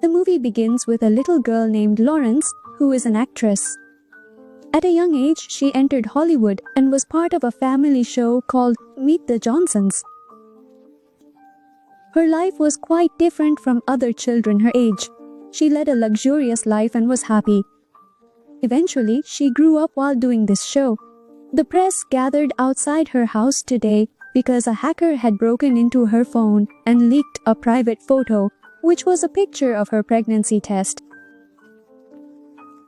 The movie begins with a little girl named Lawrence, who is an actress. At a young age, she entered Hollywood and was part of a family show called Meet the Johnsons. Her life was quite different from other children her age. She led a luxurious life and was happy. Eventually, she grew up while doing this show. The press gathered outside her house today because a hacker had broken into her phone and leaked a private photo, which was a picture of her pregnancy test.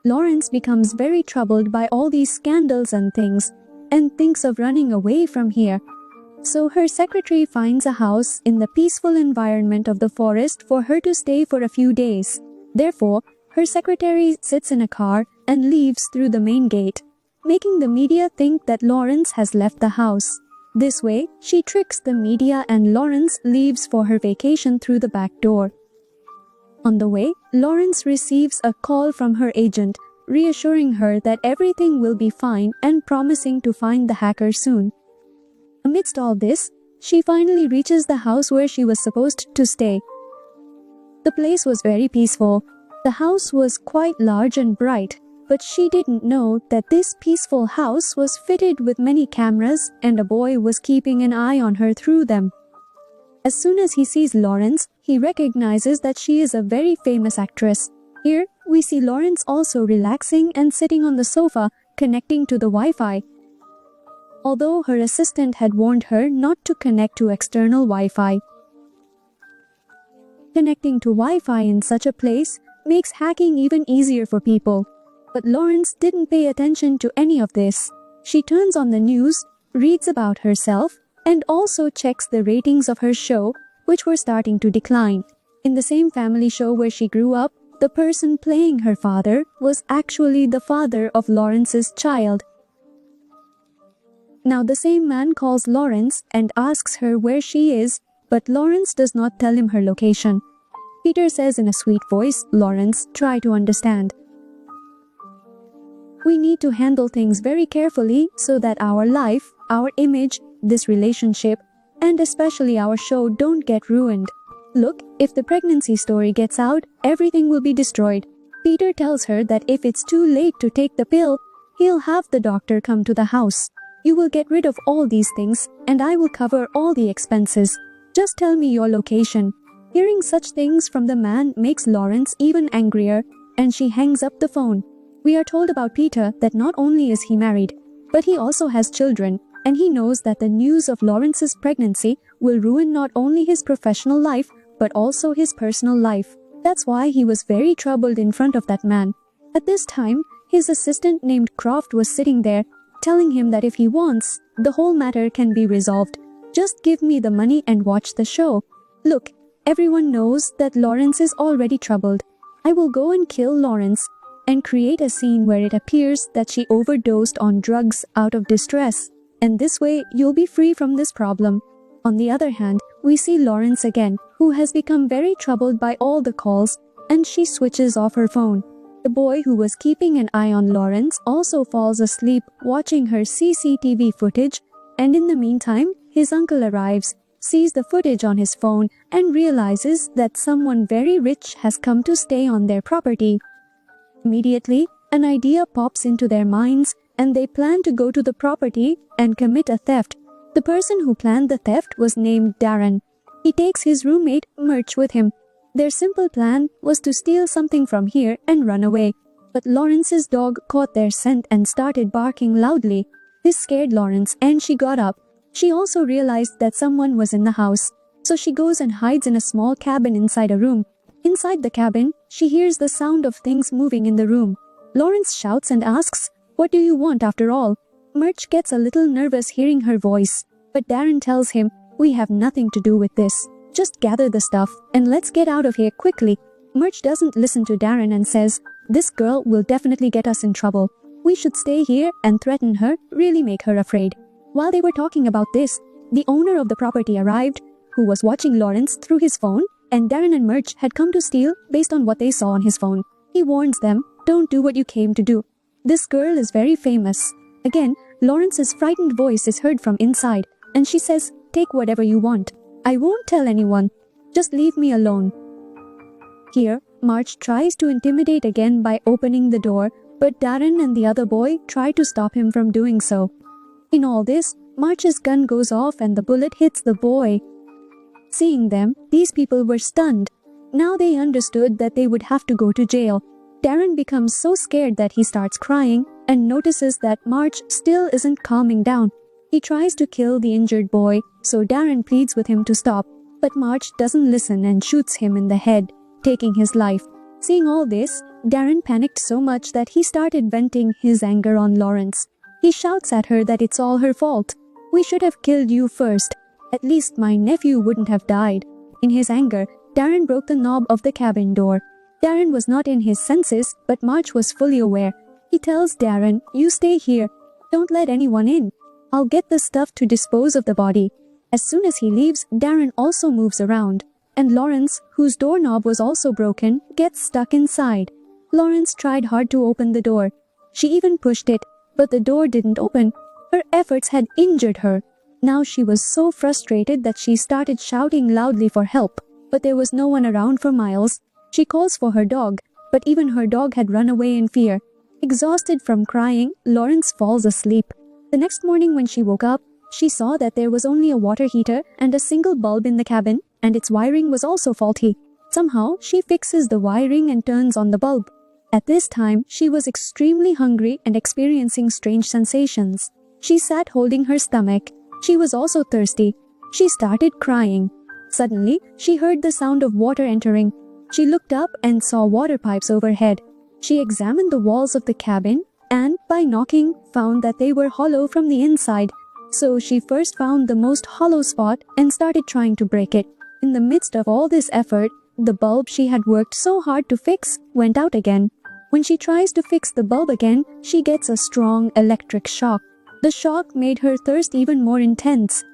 Lawrence becomes very troubled by all these scandals and things, and thinks of running away from here. So her secretary finds a house in the peaceful environment of the forest for her to stay for a few days. Therefore, her secretary sits in a car and leaves through the main gate, making the media think that Lawrence has left the house. This way, she tricks the media and Lawrence leaves for her vacation through the back door. On the way, Lawrence receives a call from her agent, reassuring her that everything will be fine and promising to find the hacker soon. Amidst all this, she finally reaches the house where she was supposed to stay. The place was very peaceful. The house was quite large and bright, but she didn't know that this peaceful house was fitted with many cameras and a boy was keeping an eye on her through them. As soon as he sees Lawrence, he recognizes that she is a very famous actress. Here, we see Lawrence also relaxing and sitting on the sofa, connecting to the Wi-Fi. Although her assistant had warned her not to connect to external Wi-Fi. Connecting to Wi-Fi in such a place makes hacking even easier for people. But Lawrence didn't pay attention to any of this. She turns on the news, reads about herself, and also checks the ratings of her show, which were starting to decline. In the same family show where she grew up, the person playing her father was actually the father of Lawrence's child. Now the same man calls Lawrence and asks her where she is, but Lawrence does not tell him her location. Peter says in a sweet voice, "Lawrence, try to understand. We need to handle things very carefully so that our life, our image, this relationship, and especially our show don't get ruined. Look, if the pregnancy story gets out, everything will be destroyed." Peter tells her that if it's too late to take the pill, he'll have the doctor come to the house. "You will get rid of all these things, and I will cover all the expenses. Just tell me your location." Hearing such things from the man makes Lawrence even angrier, and she hangs up the phone. We are told about Peter that not only is he married, but he also has children, and he knows that the news of Lawrence's pregnancy will ruin not only his professional life, but also his personal life. That's why he was very troubled in front of that man. At this time, his assistant named Croft was sitting there, telling him that if he wants, the whole matter can be resolved. "Just give me the money and watch the show. Look, everyone knows that Lawrence is already troubled. I will go and kill Lawrence and create a scene where it appears that she overdosed on drugs out of distress. And this way, you'll be free from this problem." On the other hand, we see Lawrence again, who has become very troubled by all the calls, and she switches off her phone. The boy who was keeping an eye on Lawrence also falls asleep watching her CCTV footage, and in the meantime, his uncle arrives, sees the footage on his phone, and realizes that someone very rich has come to stay on their property. Immediately, an idea pops into their minds, and they plan to go to the property and commit a theft. The person who planned the theft was named Darren. He takes his roommate, Murch, with him. Their simple plan was to steal something from here and run away. But Lawrence's dog caught their scent and started barking loudly. This scared Lawrence, and she got up. She also realized that someone was in the house, so she goes and hides in a small cabin inside a room. Inside the cabin, she hears the sound of things moving in the room. Lawrence shouts and asks, "What do you want after all?" Murch gets a little nervous hearing her voice, but Darren tells him, "We have nothing to do with this. Just gather the stuff and let's get out of here quickly." Murch doesn't listen to Darren and says, "This girl will definitely get us in trouble. We should stay here and threaten her, really make her afraid." While they were talking about this, the owner of the property arrived, who was watching Lawrence through his phone, and Darren and Murch had come to steal based on what they saw on his phone. He warns them, "Don't do what you came to do. This girl is very famous." Again, Lawrence's frightened voice is heard from inside, and she says, "Take whatever you want. I won't tell anyone. Just leave me alone." Here, March tries to intimidate again by opening the door, but Darren and the other boy try to stop him from doing so. In all this, March's gun goes off and the bullet hits the boy. Seeing them, these people were stunned. Now they understood that they would have to go to jail. Darren becomes so scared that he starts crying and notices that March still isn't calming down. He tries to kill the injured boy, so Darren pleads with him to stop. But March doesn't listen and shoots him in the head, taking his life. Seeing all this, Darren panicked so much that he started venting his anger on Lawrence. He shouts at her that it's all her fault. "We should have killed you first. At least my nephew wouldn't have died." In his anger, Darren broke the knob of the cabin door. Darren was not in his senses, but March was fully aware. He tells Darren, "You stay here. Don't let anyone in. I'll get the stuff to dispose of the body." As soon as he leaves, Darren also moves around, and Lawrence, whose doorknob was also broken, gets stuck inside. Lawrence tried hard to open the door. She even pushed it, but the door didn't open. Her efforts had injured her. Now she was so frustrated that she started shouting loudly for help, but there was no one around for miles. She calls for her dog, but even her dog had run away in fear. Exhausted from crying, Lawrence falls asleep. The next morning when she woke up, she saw that there was only a water heater and a single bulb in the cabin, and its wiring was also faulty. Somehow, she fixes the wiring and turns on the bulb. At this time, she was extremely hungry and experiencing strange sensations. She sat holding her stomach. She was also thirsty. She started crying. Suddenly, she heard the sound of water entering. She looked up and saw water pipes overhead. She examined the walls of the cabin and, by knocking, found that they were hollow from the inside. So she first found the most hollow spot and started trying to break it. In the midst of all this effort, the bulb she had worked so hard to fix went out again. When she tries to fix the bulb again, she gets a strong electric shock. The shock made her thirst even more intense.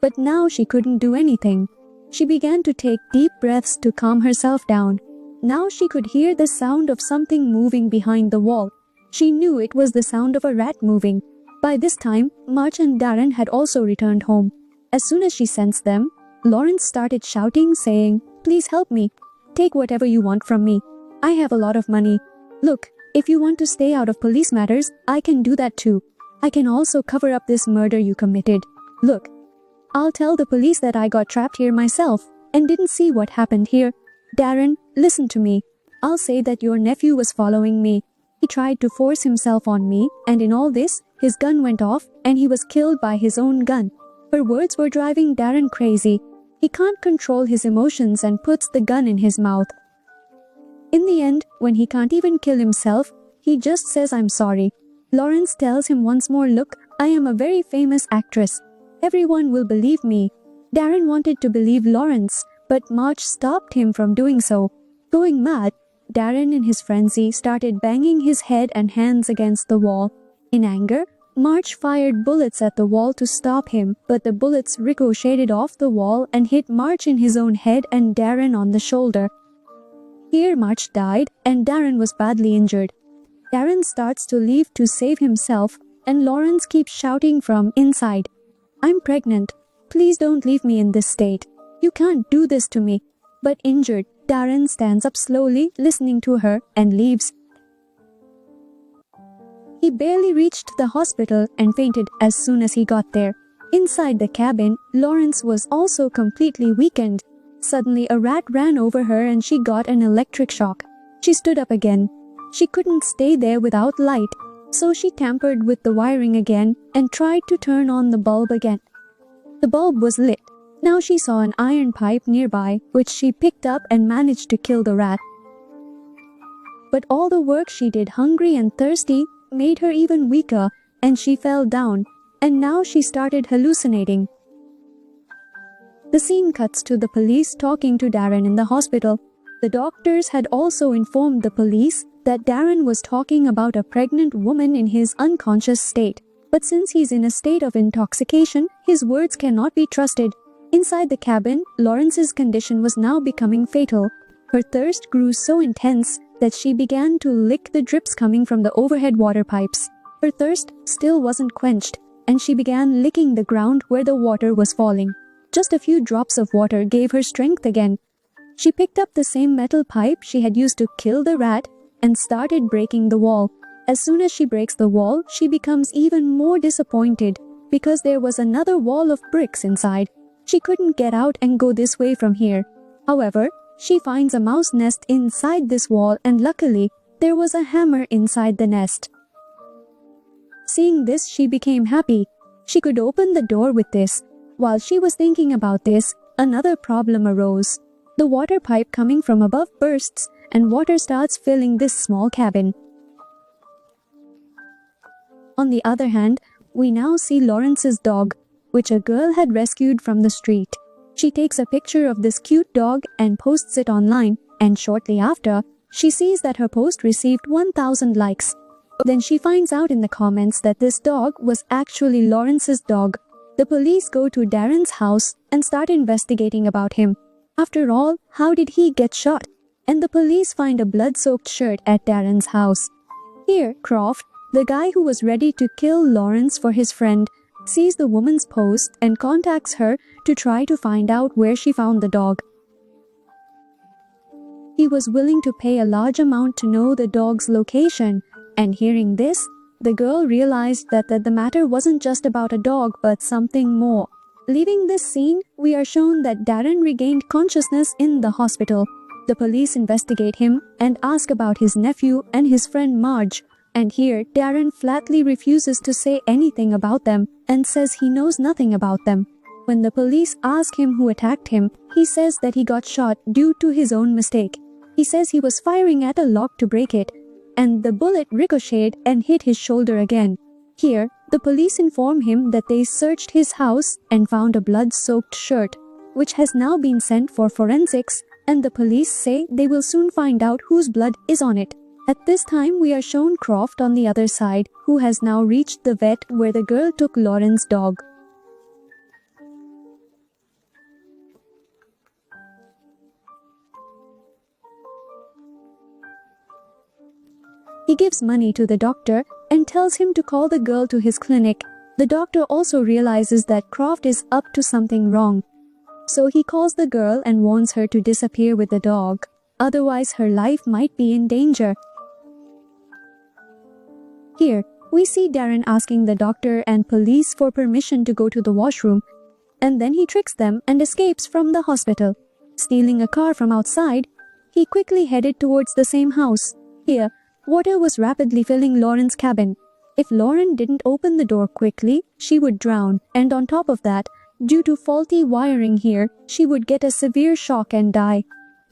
But now she couldn't do anything. She began to take deep breaths to calm herself down. Now she could hear the sound of something moving behind the wall. She knew it was the sound of a rat moving. By this time, March and Darren had also returned home. As soon as she sensed them, Lawrence started shouting, saying, "Please help me. Take whatever you want from me. I have a lot of money. Look, if you want to stay out of police matters, I can do that too. I can also cover up this murder you committed. Look, I'll tell the police that I got trapped here myself and didn't see what happened here. Darren, listen to me. I'll say that your nephew was following me. He tried to force himself on me, and in all this, his gun went off and he was killed by his own gun." Her words were driving Darren crazy. He can't control his emotions and puts the gun in his mouth. In the end, when he can't even kill himself, he just says, "I'm sorry." Lawrence tells him once more, "Look, I am a very famous actress. Everyone will believe me." Darren wanted to believe Lawrence, but March stopped him from doing so. Going mad, Darren in his frenzy started banging his head and hands against the wall. In anger, March fired bullets at the wall to stop him, but the bullets ricocheted off the wall and hit March in his own head and Darren on the shoulder. Here March died and Darren was badly injured. Darren starts to leave to save himself and Lawrence keeps shouting from inside, "I'm pregnant. Please don't leave me in this state. You can't do this to me." But injured, Darren stands up slowly, listening to her, and leaves. He barely reached the hospital and fainted as soon as he got there. Inside the cabin, Lawrence was also completely weakened. Suddenly, a rat ran over her and she got an electric shock. She stood up again. She couldn't stay there without light, so she tampered with the wiring again and tried to turn on the bulb again. The bulb was lit. Now she saw an iron pipe nearby, which she picked up and managed to kill the rat. But all the work she did hungry and thirsty made her even weaker, and she fell down, and now she started hallucinating. The scene cuts to the police talking to Darren in the hospital. The doctors had also informed the police that Darren was talking about a pregnant woman in his unconscious state. But since he's in a state of intoxication, his words cannot be trusted. Inside the cabin, Lawrence's condition was now becoming fatal. Her thirst grew so intense that she began to lick the drips coming from the overhead water pipes. Her thirst still wasn't quenched, and she began licking the ground where the water was falling. Just a few drops of water gave her strength again. She picked up the same metal pipe she had used to kill the rat and started breaking the wall. As soon as she breaks the wall, she becomes even more disappointed because there was another wall of bricks inside. She couldn't get out and go this way from here. However, she finds a mouse nest inside this wall, and luckily, there was a hammer inside the nest. Seeing this, she became happy. She could open the door with this. While she was thinking about this, another problem arose. The water pipe coming from above bursts and water starts filling this small cabin. On the other hand, we now see Lawrence's dog, which a girl had rescued from the street. She takes a picture of this cute dog and posts it online, and shortly after, she sees that her post received 1,000 likes. Then she finds out in the comments that this dog was actually Lawrence's dog. The police go to Darren's house and start investigating about him. After all, how did he get shot? And the police find a blood-soaked shirt at Darren's house. Here, Croft, the guy who was ready to kill Lawrence for his friend, sees the woman's post and contacts her to try to find out where she found the dog. He was willing to pay a large amount to know the dog's location, and hearing this, the girl realized that the matter wasn't just about a dog but something more. Leaving this scene, we are shown that Darren regained consciousness in the hospital. The police investigate him and ask about his nephew and his friend Marge. And here, Darren flatly refuses to say anything about them and says he knows nothing about them. When the police ask him who attacked him, he says that he got shot due to his own mistake. He says he was firing at a lock to break it, and the bullet ricocheted and hit his shoulder again. Here, the police inform him that they searched his house and found a blood-soaked shirt, which has now been sent for forensics, and the police say they will soon find out whose blood is on it. At this time, we are shown Croft on the other side, who has now reached the vet where the girl took Lauren's dog. He gives money to the doctor and tells him to call the girl to his clinic. The doctor also realizes that Croft is up to something wrong. So he calls the girl and warns her to disappear with the dog. Otherwise, her life might be in danger. Here, we see Darren asking the doctor and police for permission to go to the washroom, and then he tricks them and escapes from the hospital. Stealing a car from outside, he quickly headed towards the same house. Here, water was rapidly filling Lauren's cabin. If Lauren didn't open the door quickly, she would drown, and on top of that, due to faulty wiring here, she would get a severe shock and die.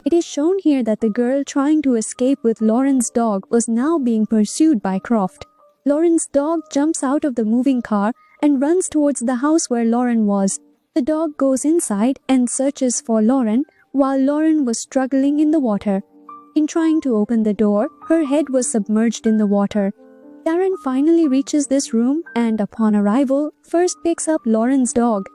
It is shown here that the girl trying to escape with Lauren's dog was now being pursued by Croft. Lauren's dog jumps out of the moving car and runs towards the house where Lauren was. The dog goes inside and searches for Lauren while Lauren was struggling in the water. In trying to open the door, her head was submerged in the water. Darren finally reaches this room and, upon arrival, first picks up Lauren's dog.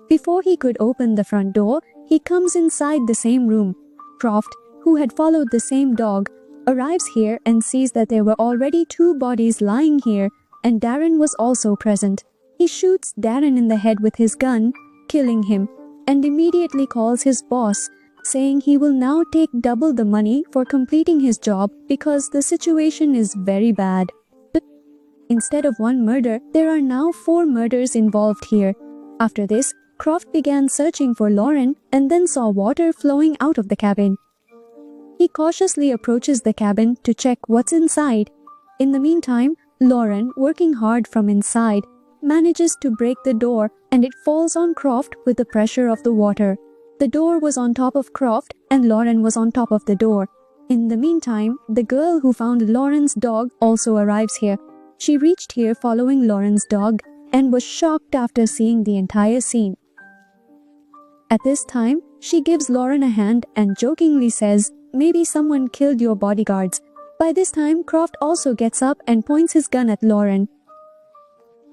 Before he could open the front door, he comes inside the same room. Croft, who had followed the same dog, arrives here and sees that there were already 2 bodies lying here, and Darren was also present. He shoots Darren in the head with his gun, killing him, and immediately calls his boss, saying he will now take double the money for completing his job because the situation is very bad. Instead of 1 murder, there are now 4 murders involved here. After this, Croft began searching for Lauren and then saw water flowing out of the cabin. He cautiously approaches the cabin to check what's inside. In the meantime, Lauren, working hard from inside, manages to break the door and it falls on Croft with the pressure of the water. The door was on top of Croft and Lauren was on top of the door. In the meantime, the girl who found Lauren's dog also arrives here. She reached here following Lauren's dog and was shocked after seeing the entire scene. At this time, she gives Lauren a hand and jokingly says, "Maybe someone killed your bodyguards." By this time, Croft also gets up and points his gun at Lauren.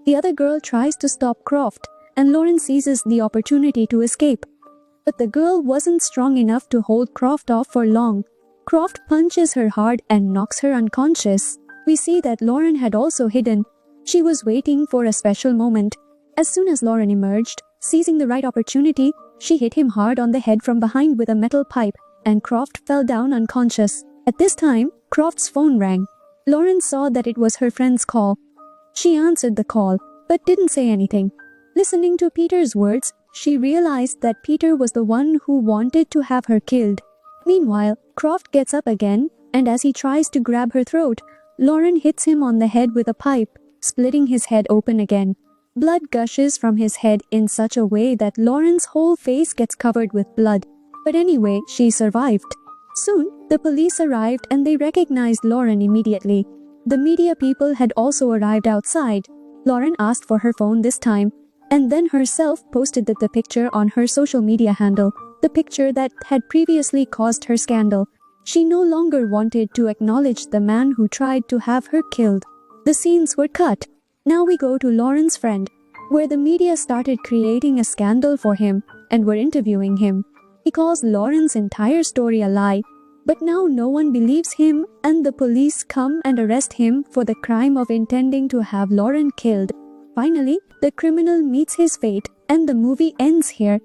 The other girl tries to stop Croft, and Lauren seizes the opportunity to escape. But the girl wasn't strong enough to hold Croft off for long. Croft punches her hard and knocks her unconscious. We see that Lauren had also hidden. She was waiting for a special moment. As soon as Lauren emerged, seizing the right opportunity, She hit him hard on the head from behind with a metal pipe, and Croft fell down unconscious. At this time, Croft's phone rang. Lauren saw that it was her friend's call. She answered the call, but didn't say anything. Listening to Peter's words, she realized that Peter was the one who wanted to have her killed. Meanwhile, Croft gets up again, and as he tries to grab her throat, Lauren hits him on the head with a pipe, splitting his head open again. Blood gushes from his head in such a way that Lauren's whole face gets covered with blood. But anyway, she survived. Soon, the police arrived and they recognized Lauren immediately. The media people had also arrived outside. Lauren asked for her phone this time, and then herself posted the picture on her social media handle, the picture that had previously caused her scandal. She no longer wanted to acknowledge the man who tried to have her killed. The scenes were cut. Now we go to Lauren's friend, where the media started creating a scandal for him and were interviewing him. He calls Lauren's entire story a lie, but now no one believes him and the police come and arrest him for the crime of intending to have Lauren killed. Finally, the criminal meets his fate and the movie ends here.